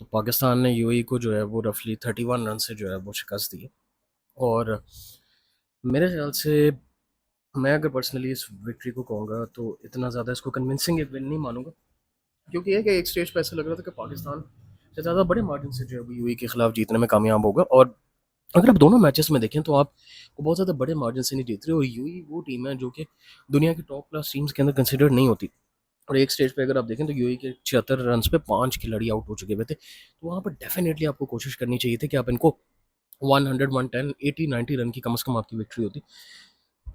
तो पाकिस्तान ने यूएई को जो है वो रफली 31 रन से जो है वो शिकस्त दी। और मेरे ख्याल से मैं अगर पर्सनली इस विक्ट्री को कहूँगा तो इतना ज़्यादा इसको कन्विंसिंग एक विन नहीं मानूंगा, क्योंकि ये कि एक स्टेज पे ऐसा लग रहा था कि पाकिस्तान से ज़्यादा बड़े मार्जिन से जो है वो यूएई के खिलाफ जीतने में कामयाब होगा। और अगर आप दोनों मैचेस में देखें तो आपको बहुत ज़्यादा बड़े मार्जिन से नहीं जीत रहे, और यूएई वो टीम है जो कि दुनिया की टॉप क्लास टीम्स के अंदर कंसिडर नहीं होती। और एक स्टेज पे अगर आप देखें तो यूएई के 76 रन पे 5 खिलाड़ी आउट हो चुके हुए थे, तो वहाँ पर डेफिनेटली आपको कोशिश करनी चाहिए थी कि आप इनको 100 110 80 90 रन की कम से कम आपकी विक्ट्री होती।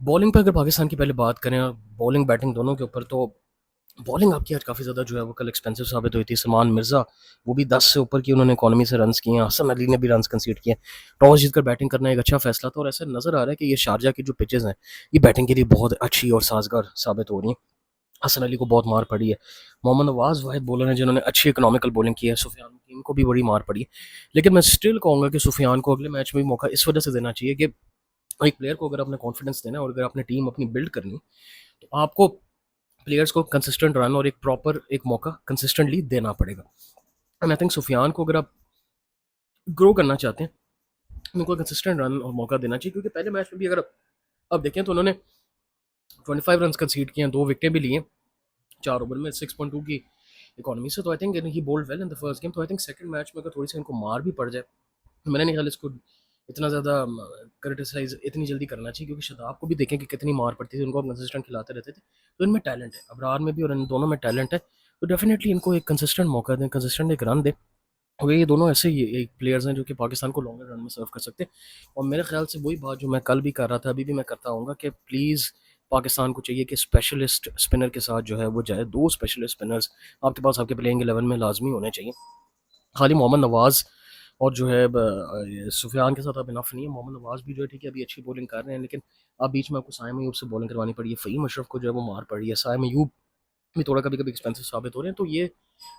बॉलिंग पे अगर पाकिस्तान की पहले बात करें, बॉलिंग बैटिंग दोनों के ऊपर, तो बॉलिंग आपकी आज काफ़ी ज़्यादा जो है वो कल एक्सपेंसिव साबित हुई थी। सलमान मिर्ज़ा, वो भी 10 से ऊपर की उन्होंने इकॉनमी से रन्स किए हैं। हसन अली ने भी रन्स कंसीड किए। टॉस जीतकर बैटिंग करना एक अच्छा फैसला था, और ऐसा नज़र आ रहा है कि ये शारजा की जो पिचेज़ हैं, ये बैटिंग के लिए बहुत अच्छी और साजगार साबित हो रही हैं। हसन अली को बहुत मार पड़ी है। मोहम्मद नवाज़ वाहिद बॉलर हैं जिन्होंने अच्छी इकोनॉमिकल बॉलिंग की है। सुफियान टीम को भी बड़ी मार पड़ी है। लेकिन मैं स्टिल कहूँगा कि सुफियान को अगले मैच में भी मौका इस वजह से देना चाहिए कि एक प्लेयर को अगर आपने कॉन्फिडेंस देना है और अगर आपने टीम अपनी बिल्ड करनी, तो आपको प्लेयर्स को कंसिस्टेंट रन और एक प्रॉपर एक मौका कंसिस्टेंटली देना पड़ेगा। एंड आई थिंक सुफियान को अगर आप ग्रो करना चाहते हैं, उनको कंसिस्टेंट रन और मौका देना चाहिए, क्योंकि पहले मैच में भी अगर आप देखें तो उन्होंने 25 रन कंसीड किए हैं, 2 विकेटें भी लिए 4 ओवर में 6.2 की इकोनॉमी से। तो I think he bowled well in the first game. तो आई थिंक सेकंड मैच में अगर थोड़ी सी इनको मार भी पड़ जाए, तो मैंने नहीं ख्याल इसको इतना ज़्यादा क्रिटिसाइज इतनी जल्दी करना चाहिए, क्योंकि शदाब को भी देखें कि कितनी मार पड़ती थी, उनको हम कंसिस्टेंट खिलाते रहते थे। तो इनमें टैलेंट है, अबरार में भी और इन दोनों में टैलेंट है। तो डेफिनेटली इनको एक कंसिस्टेंट मौका दें, कंसिस्टेंट एक रन दें। और ये दोनों ऐसे ही एक प्लेयर्स हैं जो कि पाकिस्तान को लॉन्गर रन में सर्व कर सकते हैं। और मेरे ख्याल से वही बात जो मैं कल भी कर रहा था, अभी भी मैं करता हूँगा, कि प्लीज़ पाकिस्तान को चाहिए कि स्पेशलिस्ट स्पिनर के साथ जो है वो जाए। 2 स्पेशलिस्ट स्पिनर्स आपके पास आपके प्लेइंग 11 में लाजमी होने चाहिए। खाली मोहम्मद नवाज़ और जो है सुफियान के साथ अब इनफ नहीं है। मोहम्मद नवाज़ भी जो है ठीक है अभी अच्छी बॉलिंग कर रहे हैं, लेकिन अब बीच में आपको साइम अयूब से बॉलिंग करवानी पड़ी है। फ़हीम अशरफ को जो है वो मार पड़ी है। साइम अयूब भी थोड़ा कभी कभी एक्सपेंसिव साबित हो रहे हैं। तो ये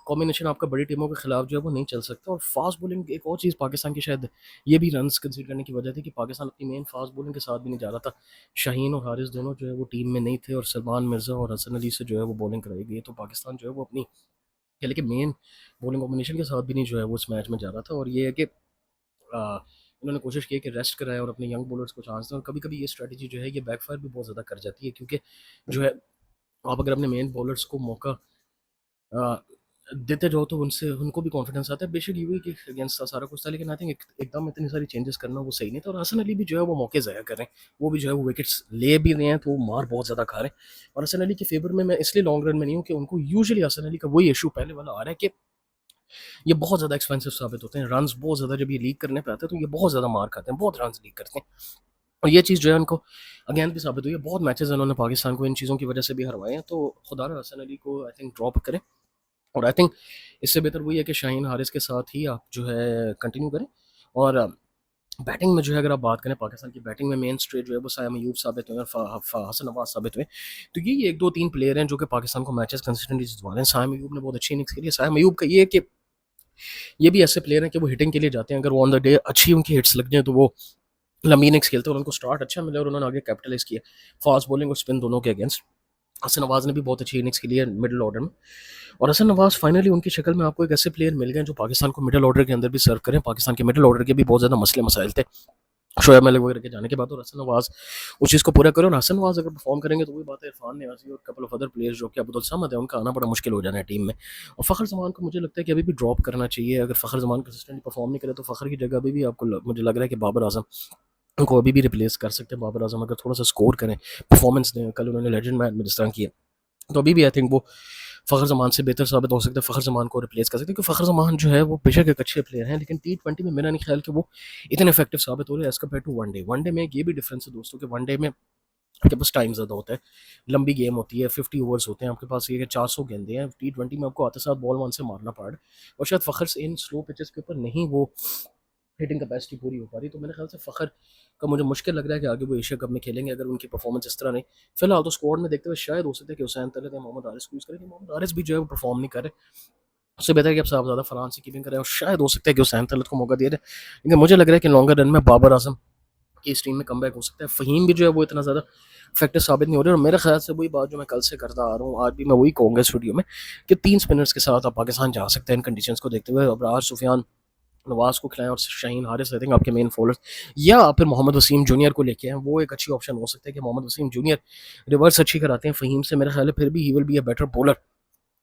कॉम्बिनेशन आपका बड़ी टीमों के खिलाफ जो है वो नहीं चल सकता। और फास्ट बॉलिंग एक और चीज़ पाकिस्तान की, शायद ये भी रन कंसीडर करने की वजह थी कि पाकिस्तान अपनी मेन फास्ट बॉलिंग के साथ भी नहीं जा रहा था। शाहीन और हारिस दोनों जो है वो टीम में नहीं थे, और सलमान मिर्ज़ा और हसन अली से जो है वो बॉलिंग कराई गई। तो पाकिस्तान जो है वो अपनी कह लें कि मेन बॉलिंग कॉम्बिनेशन के साथ भी नहीं जो है वो उस मैच में जा रहा था। और ये है कि इन्होंने कोशिश की कि रेस्ट कराएं और अपने यंग बॉलर्स को चांस दें। और कभी कभी ये स्ट्रेटजी जो है ये बैकफायर भी बहुत ज़्यादा कर जाती है, क्योंकि जो है आप अगर अपने मेन बॉलर्स को मौका अ, देते जाओ तो उनसे उनको भी कॉन्फिडेंस आता है। बेशक यूवी के अगेंस्ट था, सारा कुछ था, लेकिन आई थिंक एकदम इतनी सारी चेंजेस करना वो सही नहीं था। और हसन अली भी जो है वो मौके ज़ाया कर रहे हैं। वो भी जो है वो विकेट्स ले भी रहे हैं, तो वो मार बहुत ज़्यादा खा रहे हैं। और हसन अली के फेवर में मैं इसलिए लॉन्ग रन में नहीं हूँ कि उनको यूजुअली हसन अली का वही इशू पहले वाला आ रहा है कि ये बहुत ज़्यादा एक्सपेंसिव साबित होते हैं। रन्स बहुत ज़्यादा जब ये लीक करने पे आते हैं तो ये बहुत ज़्यादा मार खाते हैं, बहुत रन्स लीक करते हैं। और ये चीज़ जो है उनको अगेन भी साबित हुई है। बहुत मैचेस उन्होंने पाकिस्तान को इन चीज़ों की वजह से भी हरवाए हैं। तो खुदा हसन अली को आई थिंक ड्रॉप करें। और आई थिंक इससे बेहतर वही है कि शाहीन हारिस के साथ ही आप जो है कंटिन्यू करें। और बैटिंग में जो है अगर आप बात करें पाकिस्तान की बैटिंग में मेन स्ट्रेट जो है वो सायम अयूब साबित हुए और हसन नवाज साबित हुए। तो ये एक दो तीन प्लेयर हैं जो कि पाकिस्तान को मैचेस कंसिस्टेंटली जितवा रहे हैं। सायम अयूब ने बहुत अच्छी इनिंग्स खेली है। सायम अयूब का ये है कि ये भी ऐसे प्लेयर हैं कि वो हिटिंग के लिए जाते हैं। अगर वो ऑन द डे अच्छी उनकी हिट्स लग जाए तो वो लंबी इनिंग्स खेलते हैं और उनको स्टार्ट अच्छा मिला और उन्होंने आगे कैपिटलाइज किया फास्ट बॉलिंग और स्पिन दोनों के अगेंस्ट। हसन नवाज ने भी बहुत अच्छी इनिंग्स खेली है मिडिल ऑर्डर में। और हसन नवाज फाइनली उनकी शक्ल में आपको एक ऐसे प्लेयर मिल गए जो पाकिस्तान को मिडिल ऑर्डर के अंदर भी सर्व करें। पाकिस्तान के मिडिल ऑर्डर के भी बहुत ज़्यादा मसले मसाइल थे शोएब मलिक वगैरह के जाने के बाद, और हसन नवाज उस चीज़ को पूरा करो। और हसन नवाज अगर परफॉर्म करेंगे तो वही बात है, इरफान नियाजी और कपल ऑफ अदर प्लेयर्स जो कि अब्दुल समद है उनका आना बड़ा मुश्किल हो जाना है टीम में। और फ़खर जमान को मुझे लगता है कि अभी भी ड्रॉप करना चाहिए। अगर फ़खर जमान कंसिस्टेंटली परफॉर्म नहीं करे तो फ़खर की जगह अभी भी आपको मुझे लग रहा है कि बाबर आजम उनको अभी भी रिप्लेस कर सकते हैं। बाबर आजम अगर थोड़ा सा स्कोर करें, परफॉर्मेंस दें, कल उन्होंने लेजेंड मैच में जिस तरह किया, तो अभी भी आई थिंक वो फ़खर ज़मान से बेहतर साबित हो सकता है। फ़खर ज़मान को रिप्लेस कर सकते हैं, क्योंकि फ़खर ज़मान जो है वो बेशक एक अच्छे प्लेयर हैं, लेकिन T20 में मेरा नहीं ख्याल कि वो इतने इफेक्टिव साबित हो रहे हैं as compare to one day. One day में ये भी डिफरेंस है दोस्तों कि वनडे में आपके पास टाइम ज़्यादा होता है, लंबी गेम होती है, 50 ओवर्स होते हैं आपके पास, ये 400 गेंदे हैं। T20 में आपको आते साथ बॉल वन से मारना पड़, और शायद फ़खर से इन स्लो पिचेस के ऊपर नहीं वो हिटिंग कैपेसिटी पूरी हो पा रही। तो मेरे ख्याल से फ़खर का मुझे मुश्किल लग रहा है कि आगे वो एशिया कप में खेलेंगे अगर उनकी परफॉर्मेंस इस तरह नहीं। फिलहाल तो स्क्वाड में देखते हुए शायद हो सकता है कि हुसैन तलत या मोहम्मद हारिस को यूज़ करें, मोहम्मद हारिस भी जो है वो परफॉर्म नहीं कर रहे। उससे बेहतर है कि अब साहब ज़्यादा फरहान से कीपिंग करें, और शायद हो सकता है कि हुसैन तलत को मौका दिया जाए। लेकिन मुझे लग रहा है कि लॉन्गर रन में बाबर आजम कि इस टीम में कमबैक हो सकता है। फ़हीम भी जो है वो इतना ज़्यादा इफेक्टिव साबित नहीं हो रहे, और मेरे ख्याल से वही बात जो मैं कल से करता आ रहा हूँ, आज भी मैं वही कहूँगा इस वीडियो में, कि 3 स्पिनर्स के साथ आप पाकिस्तान जा सकते हैं इन कंडीशंस को देखते हुए। अबरार, सुफियान, नवाज को खिलाएं और शाहीन हारिस, आई थिंक आपके मेन फोल्डर्स, या आप फिर मोहम्मद वसीम जूनियर को लेके आएं, वो एक अच्छी ऑप्शन हो सकता है कि मोहम्मद वसीम जूनियर रिवर्स अच्छी कराते हैं फ़हीम से। मेरा ख्याल है फिर भी he will be a better bowler,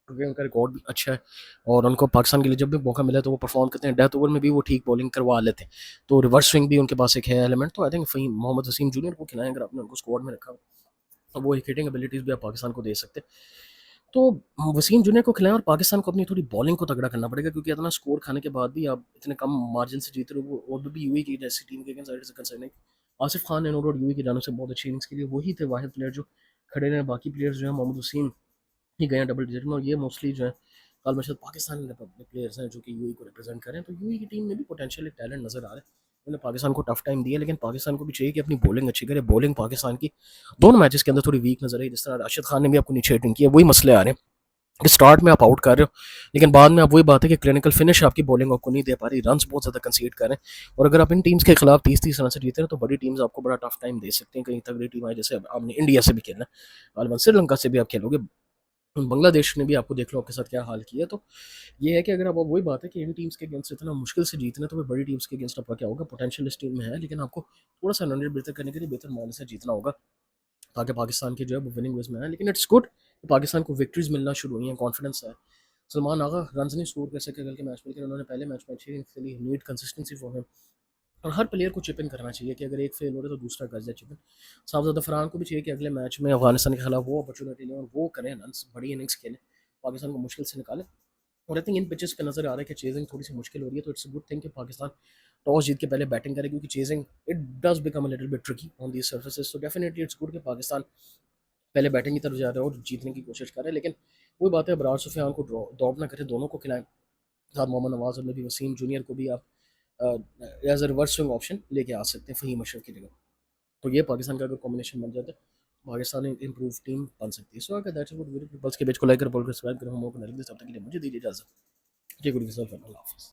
क्योंकि उनका रिकॉर्ड भी अच्छा है, और उनको पाकिस्तान के लिए जब भी मौका मिला तो वो परफॉर्म करते हैं। डेथ ओवर में भी वो ठीक बॉलिंग करवा लेते हैं, तो रिवर्स स्विंग भी उनके पास एक है एलिमेंट। तो I think Fahim, Mohammad Wasim junior को खिलाएं अगर आपने उनको स्क्वाड में रखा हो, तो वो एक हिटिंग एबिलिटीज़ भी आप पाकिस्तान को दे सकते हैं। तो वसीम जूनियर को खिलाएं, और पाकिस्तान को अपनी थोड़ी बॉलिंग को तगड़ा करना पड़ेगा, क्योंकि इतना स्कोर खाने के बाद भी आप इतने कम मार्जिन से जीत रहे हो, वो भी यूएई की जैसी टीम के अगेंस्ट साइड से कंसर्न है। आसिफ खान ने नो डाउट यूएई की जानब से बहुत अच्छी इनिंग्स के लिए वही थे वाहिद प्लेयर जो खड़े रहे, बाकी प्लेयर्स जो है मोहम्मद वसीम ही गए हैं डबल डिजिट में, और ये मोस्टली जो है कल में शायद पाकिस्तानी प्लेयर्स हैं जो कि यूएई को रिप्रेजेंट करें। तो यूएई की टीम में भी पोटेंशियल टैलेंट नजर आ रहा है। उन्होंने पाकिस्तान को टफ टाइम दिया, लेकिन पाकिस्तान को भी चाहिए कि अपनी बॉलिंग अच्छी करे। बॉलिंग पाकिस्तान की दोनों मैचेस के अंदर थोड़ी वीक नजर आई, जिस तरह राशिद खान ने भी आपको नीचे हिटिंग किया, वही मसले आ रहे हैं कि स्टार्ट में आप आउट कर रहे हो, लेकिन बाद में आप वही बात है कि क्लिनिकल फिनिश आपकी बॉलिंग आपको नहीं दे पा रही, रन्स बहुत ज़्यादा कंसीड कर रहे हैं। और अगर आप इन टीम्स के खिलाफ 30-30 रन से जीते हैं तो बड़ी टीम्स आपको बड़ा टफ टाइम दे सकती हैं। कहीं तगड़ी टीम आए, जैसे अब आपने इंडिया से भी खेलना है, अलवन श्रीलंका से भी आप खेलोगे, बांग्लादेश ने भी आपको देख लो आपके साथ क्या हाल किया। तो ये है कि अगर आप वही बात है कि इन टीम्स के अगेंस्ट इतना मुश्किल से जीतना है, तो फिर बड़ी टीम्स के अगेंस्ट आपका क्या होगा, पोटेंशियल इस टीम में है, लेकिन आपको थोड़ा सा रन रेट बेहतर करने के लिए बेहतर माहौल से जीतना होगा, ताकि पाकिस्तान की जो है वो विनिंग वेज में है। लेकिन इट्स गुड, पाकिस्तान को विक्ट्रीज मिलना शुरू हुई हैं, कॉन्फिडेंस है। सलमान आगा रन नहीं स्कोर कर सके कल के मैच में, लेकिन उन्होंने पहले मैच में अच्छी खेली, नीड कंसिस्टेंसी फॉर हिम। और हर प्लेयर को चिप इन करना चाहिए कि अगर एक फेल हो रहा है तो दूसरा कर जाए चिप इन। साहबजादा फरहान को भी चाहिए कि अगले मैच में अफगानिस्तान के खिलाफ वो अपॉर्चुनिटी लें और वो करें रन, बड़ी इनिंग्स खेलें, पाकिस्तान को मुश्किल से निकालें। और आई थिंक इन पिचेस पे नजर आ रहा है कि चेजिंग थोड़ी सी मुश्किल हो रही है, तो इट्स अ गुड थिंग कि पाकिस्तान टॉस जीत के पहले बैटिंग करे, क्योंकि chasing it does become a little bit tricky on these surfaces. तो डेफिनेटली इट्स गुड कि पाकिस्तान पहले बैटिंग की तरफ जा रहा है और जीतने की कोशिश कर रहे हैं। लेकिन वही बात है, अबरार सुफियान को ड्रॉप ना करें, दोनों को खिलाएं, साथ मोहम्मद नवाज और नबी वसीम जूनियर को भी आप as a reverse swing option लेके आ सकते हैं फ़हीम अशरफ की जगह। तो ये पाकिस्तान का अगर कॉम्बिनेशन बन जाता है, पाकिस्तान इंप्रूव टीम बन सकती है। सो अगर दैट्स गुड वीडियो, पीपल्स के पेज को लाइक कर, बोल कर सब्सक्राइब करें, हम लोग तब तक के लिए मुझे दीजिए इजाजत। टेक गुड योरसेल्फ एंड अल्लाह हाफिज़।